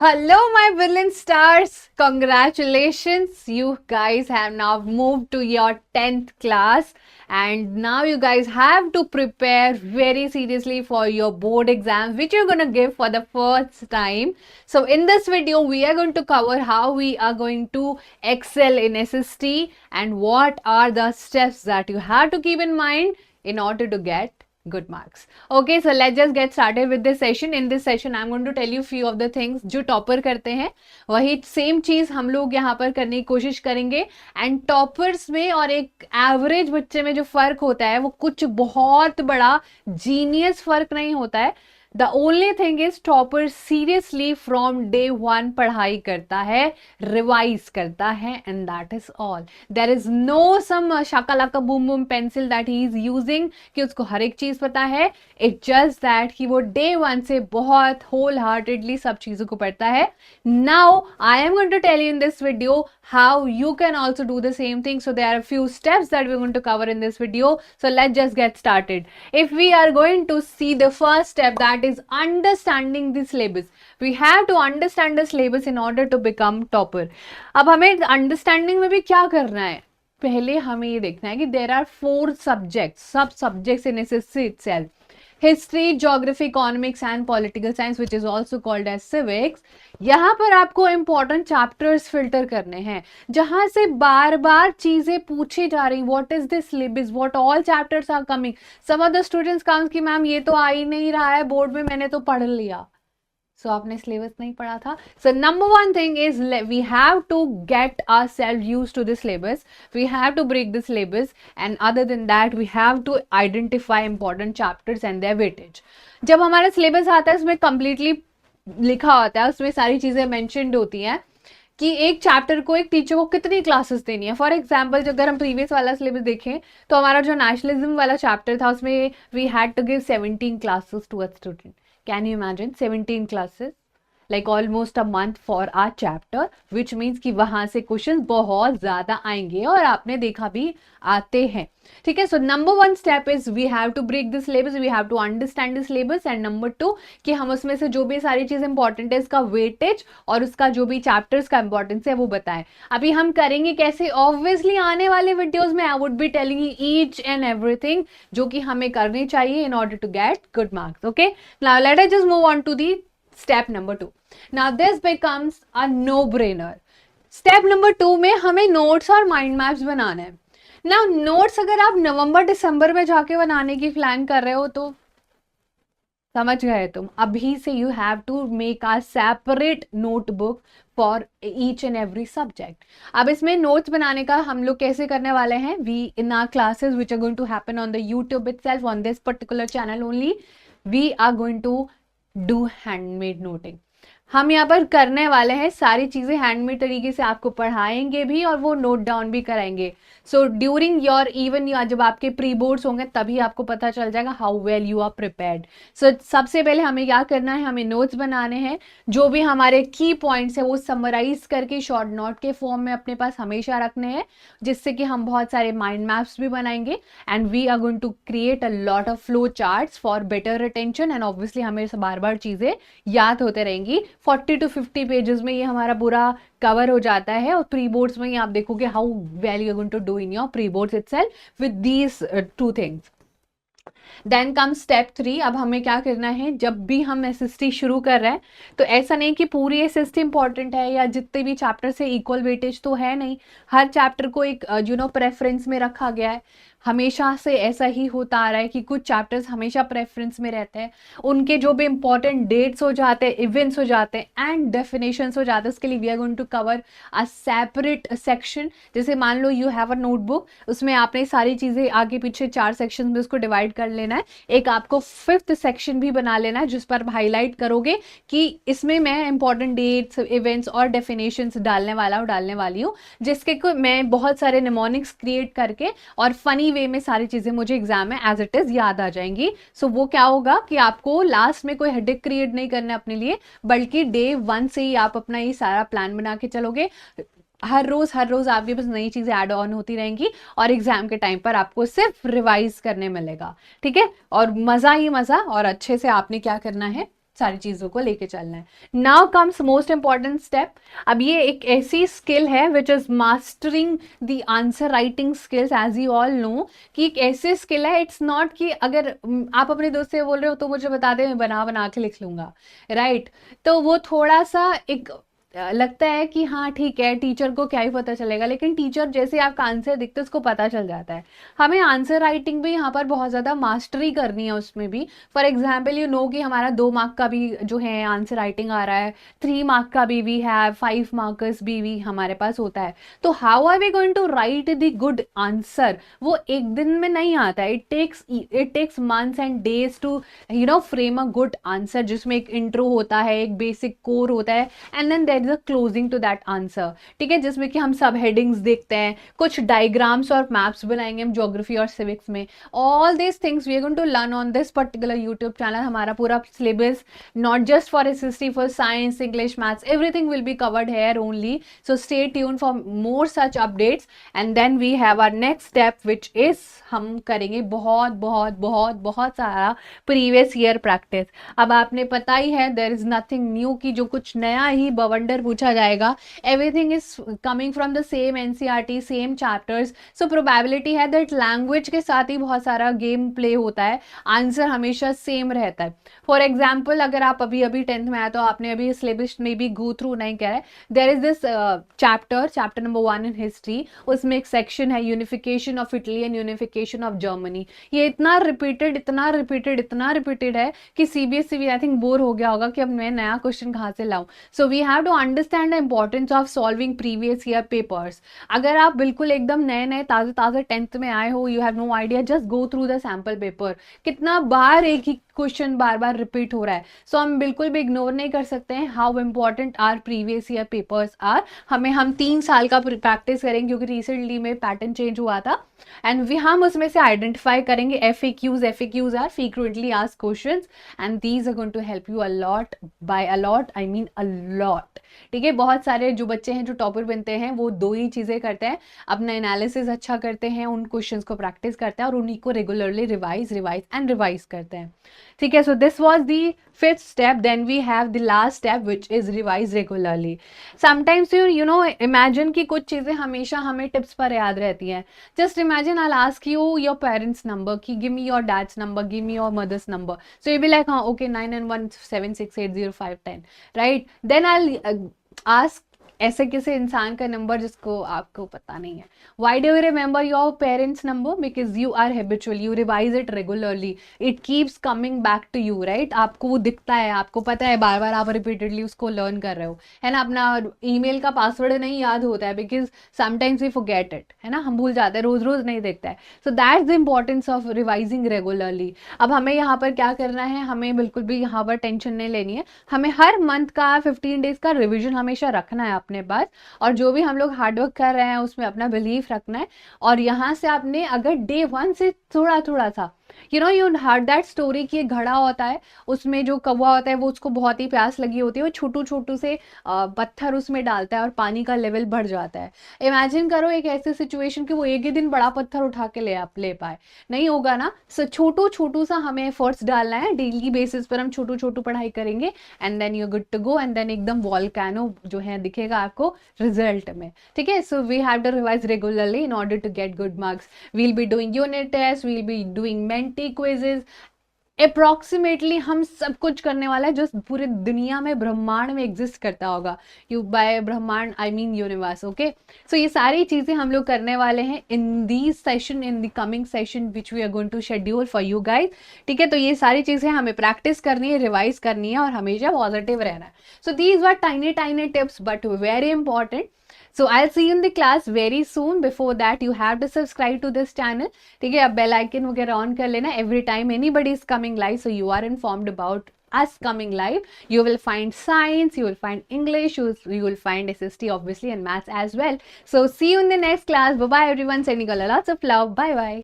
Hello, my brilliant stars. Congratulations. You guys have now moved to your 10th class, and now you guys have to prepare very seriously for your board exams, which you're going to give for the first time. So, in this video, we are going to cover how we are going to excel in SST and what are the steps that you have to keep in mind in order to get good marks. Okay, so let's just get started with this session. In this session I'm going to tell you few of the things जो topper करते हैं वही same चीज हम लोग यहाँ पर करने की कोशिश करेंगे. एंड टॉपर्स में और एक एवरेज बच्चे में जो फर्क होता है वो कुछ बहुत बड़ा जीनियस फर्क नहीं होता है. The only thing is topper seriously from day one पढ़ाई करता है, रिवाइज करता है, and that is all. There is no some Shakalaka boom boom pencil that he is using कि उसको हर एक चीज पता है. इट जस्ट दैट कि वो डे वन से बहुत होल हार्टेडली सब चीजों को पढ़ता है. Now I am going to tell you in this video how you can also do the same thing. So there are a few steps that we're going to cover in this video. So let's just get started. If we are going to see the first step, that is understanding the syllabus. We have to understand the syllabus in order to become topper. अब हमें understanding में भी क्या करना है? पहले हमें ये देखना है कि there are 4 subjects, sub subjects in SSC itself. History, geography, economics and political science which is also called as civics. यहाँ पर आपको इंपॉर्टेंट चैप्टर्स फिल्टर करने हैं जहां से बार बार चीजें पूछी जा रही. What is this syllabus, what all chapters are coming. Some of the students comes कि मैम ये तो आ ही नहीं रहा है बोर्ड में, मैंने तो पढ़ लिया. सो आपने सिलेबस नहीं पढ़ा था. So number one thing is we have to get ourselves used to the syllabus. We have to break the syllabus, and other than that we have to identify important chapters and their weightage. जब हमारा syllabus आता है उसमें completely लिखा होता है, उसमें सारी चीजें मेंशन्ड होती हैं कि एक चैप्टर को एक टीचर को कितनी क्लासेस देनी है. फॉर एग्जाम्पल अगर हम प्रीवियस वाला सिलेबस देखें तो हमारा जो नेशनलिज्म वाला चैप्टर था उसमें we had to give 17 classes to a student. Can you imagine 17 classes? Like almost a month for our chapter, which means कि वहां से क्वेश्चन बहुत ज्यादा आएंगे और आपने देखा भी आते हैं. ठीक है. So number one step is we have to break the syllabus, we have to understand the syllabus. And number 2 कि हम उसमें से जो भी सारी चीज इंपॉर्टेंट है उसका वेटेज और उसका जो भी चैप्टर्स का इंपॉर्टेंस है वो बताएं. अभी हम करेंगे कैसे? ऑब्वियसली आने वाले वीडियोज में I would be telling you each and everything जो कि हमें करनी चाहिए in order to get good marks. Okay, now let us just move on to the step number 2. Now this becomes a no-brainer. Step number 2 में हमें notes और mind maps बनाना है. Now notes अगर आप नवंबर दिसंबर में जाके बनाने की प्लान कर रहे हो तो समझ गए तुम. अभी से you have to make a separate notebook for each and every subject. अब इसमें नोट्स बनाने का हम लोग कैसे करने वाले हैं? We in our classes which are going to happen on the YouTube itself on this particular channel only, we are going to do handmade noting. हम यहाँ पर करने वाले हैं सारी चीजें हैंडमेड तरीके से, आपको पढ़ाएंगे भी और वो नोट डाउन भी कराएंगे. सो ड्यूरिंग योर इवन जब आपके प्री बोर्ड्स होंगे तभी आपको पता चल जाएगा how well you are prepared. So सबसे पहले हमें क्या करना है? हमें नोट्स बनाने हैं. जो भी हमारे की पॉइंट्स है वो समराइज करके शॉर्ट नोट के फॉर्म में अपने पास हमेशा रखने हैं, जिससे कि हम बहुत सारे माइंड मैप्स भी बनाएंगे. And we are going to create a lot of flow charts for better retention. And obviously हमें बार बार चीजें याद होते रहेंगी. 40 to 50 पेजेस में ये हमारा पूरा कवर हो जाता है. और प्री बोर्ड्स में आप देखोगे how well you are going to do in your pre boards itself with these 2 things. Then come step 3. अब हमें क्या करना है? जब भी हम एसएसटी शुरू कर रहे हैं तो ऐसा नहीं कि पूरी एसएसटी इंपॉर्टेंट है या जितने भी चैप्टर से इक्वल वेटेज तो है नहीं. हर चैप्टर को एक प्रेफरेंस में रखा गया है. हमेशा से ऐसा ही होता आ रहा है कि कुछ चैप्टर्स हमेशा प्रेफरेंस में रहते हैं. उनके जो भी इंपॉर्टेंट डेट्स हो जाते हैं, इवेंट्स हो जाते हैं एंड डेफिनेशंस हो जाते हैं, उसके लिए we are going to cover a separate section. जैसे मान लो यू हैव अ नोटबुक, उसमें आपने सारी चीजें आगे पीछे 4 सेक्शन में उसको डिवाइड कर लेना है. एक आपको 5th सेक्शन भी बना लेना है जिस पर हाईलाइट करोगे कि इसमें मैं इंपॉर्टेंट डेट्स, इवेंट्स और डेफिनेशंस डालने वाली हूँ, जिसके मैं बहुत सारे निमोनिक्स क्रिएट करके और फनी वे में सारी चीजें मुझे एग्जाम में एज इट इज याद आ जाएंगी. सो वो क्या होगा कि आपको लास्ट में कोई हेडेक क्रिएट नहीं करना अपने लिए, बल्कि डे 1 से ही आप अपना ये सारा प्लान बना के चलोगे. हर रोज आपके पास नई चीजें ऐड ऑन होती रहेंगी और एग्जाम के टाइम पर आपको सिर्फ रिवाइज करने मिलेगा. ठीक है. और मजा ही मजा. और अच्छे से आपने क्या करना है? सारी चीज़ों को लेके चलना है। Now comes most important step. अब ये एक ऐसी स्किल है which is mastering the answer writing skills, as you all know कि एक ऐसी स्किल है, इट्स नॉट कि अगर आप अपने दोस्त से बोल रहे हो तो मुझे बता दे, मैं बना बना के लिख लूँगा, राइट? तो वो थोड़ा सा एक लगता है कि हाँ ठीक है, टीचर को क्या ही पता चलेगा, लेकिन टीचर जैसे आपका आंसर दिखते उसको पता चल जाता है। हमें आंसर राइटिंग भी यहाँ पर बहुत ज़्यादा मास्टरी करनी है उसमें भी। फॉर एग्जाम्पल यू नो कि हमारा 2 मार्क का भी जो है आंसर राइटिंग आ रहा है, 3 मार्क का भी है, 5 मार्कर्स भी हमारे पास होता है। तो how are we going to write the good answer? वो एक दिन में नहीं आता है, it takes months and days to frame a good answer, जिसमें एक इंट्रो होता है, एक बेसिक कोर होता है, and then there is a closing to that answer. ठीक है, जिसमें कि हम सब हेडिंग्स देखते हैं, कुछ डायग्राम्स और मैप्स बनाएंगे हम ज्योग्राफी और सिविक्स में। All this things we are going to learn on this particular YouTube channel. हमारा पूरा syllabus not just for SST, for science, English, maths, everything will be covered here only. So stay tune for more such updates. And then we have our next step which is हम करेंगे बहुत बहुत बहुत बहुत सारा previous year practice. अब आपने पता ही है देयर इज नथिंग न्यू कि जो कुछ नया ही बवंडर पूछा जाएगा। Everything is coming from the same NCERT, same chapters. So probability है दैट लैंग्वेज के साथ ही बहुत सारा गेम प्ले होता है, आंसर हमेशा सेम रहता है। फॉर एग्जाम्पल अगर आप अभी अभी 10th में आए तो आपने अभी सिलेबस में भी गो थ्रू नहीं किया है। There is this chapter number 1 in history, उसमें एक सेक्शन है unification of Italy and unification of Germany. ये इतना रिपीटेड है कि सीबीएसई भी आई थिंक बोर हो गया होगा कि अब मैं नया क्वेश्चन कहाँ से लाऊं। So we have to understand the importance of solving previous year papers. अगर आप बिल्कुल एकदम नए ताज़े 10th में आए हो, you have no idea, just go through the sample paper. कितना बार एक ही क्वेश्चन बार बार रिपीट हो रहा है। सो हम बिल्कुल भी इग्नोर नहीं कर सकते हैं how important are previous year papers are. हम 3 साल का प्रैक्टिस करेंगे क्योंकि रिसेंटली में पैटर्न चेंज हुआ था, एंड हम उसमें से आइडेंटिफाई करेंगे FAQs are frequently asked questions, and these are going to help you a lot, by a lot I mean a lot. ठीक है, बहुत सारे जो बच्चे हैं जो टॉपर बनते हैं वो 2 ही चीज़ें करते हैं, अपना एनालिसिस अच्छा करते हैं, उन क्वेश्चंस को प्रैक्टिस करते हैं और उन्हीं को रेगुलरली रिवाइज करते हैं। ठीक है, so this was the 5th step. Then we have the last step which is revise regularly. Sometimes you know imagine कि कुछ चीज़ें हमेशा हमें टिप्स पर याद रहती हैं। Just imagine I ask you your parents number कि give me your dad's number, give me your mother's number. So you be like हाँ okay 9917680510, right? Then I ask ऐसे किसी इंसान का नंबर जिसको आपको पता नहीं है। Why do you remember your parents number? Because you are habitual, you revise it regularly, it keeps coming back to you, right? आपको वो दिखता है, आपको पता है, बार बार आप रिपीटेडली उसको लर्न कर रहे हो, है ना? अपना ईमेल का पासवर्ड नहीं याद होता है because sometimes we forget it, है ना? हम भूल जाते हैं, रोज रोज नहीं देखता है। So that's the importance of revising regularly. अब हमें यहाँ पर क्या करना है, हमें बिल्कुल भी यहाँ पर टेंशन नहीं लेनी है। हमें हर मंथ का 15 डेज का रिविजन हमेशा रखना है अपने पास, और जो भी हम लोग हार्डवर्क कर रहे हैं उसमें अपना बिलीफ रखना है। और यहाँ से आपने अगर डे 1 से थोड़ा सा यू हर्ड दैट स्टोरी कि एक घड़ा होता है, उसमें जो कौवा होता है वो उसको बहुत ही प्यास लगी होती है, वो छोटू से पत्थर उसमें डालता है और पानी का लेवल बढ़ जाता है। इमेजिन करो एक ऐसी सिचुएशन कि वो एक ही दिन बड़ा पत्थर उठा के ले पाए, नहीं होगा ना? सो छोटू सा हमें एफर्ट्स डालना है, डेली बेसिस पर हम छोटू पढ़ाई करेंगे, and then you good to go, and then एकदम वॉल्केनो जो है दिखेगा आपको रिजल्ट में। ठीक है, so we have to revise regularly in order to get good marks. We'll be doing unit test, we'll be doing Menti quizzes, approximately हम सब कुछ करने वाला है जो पूरे दुनिया में ब्रह्मांड में एग्जिस्ट करता होगा। यू बाय ब्रह्मांड I mean universe. Okay, so ये सारी चीजें हम लोग करने वाले हैं in these session, in the coming session which we are going to schedule for you guys. ठीक है, तो ये सारी चीजें हमें प्रैक्टिस करनी है, रिवाइज करनी है और हमेशा पॉजिटिव रहना है। So these were tiny tips but very important. So I'll see you in the class very soon. Before that you have to subscribe to this channel. ठीक है, अब बेल आइकन वगैरह ऑन कर लेना every time anybody is coming live, so you are informed about us coming live. You will find science, you will find English, you will find SST obviously and maths as well. So see you in the next class. Bye bye everyone. Sending you lots of love. Bye bye.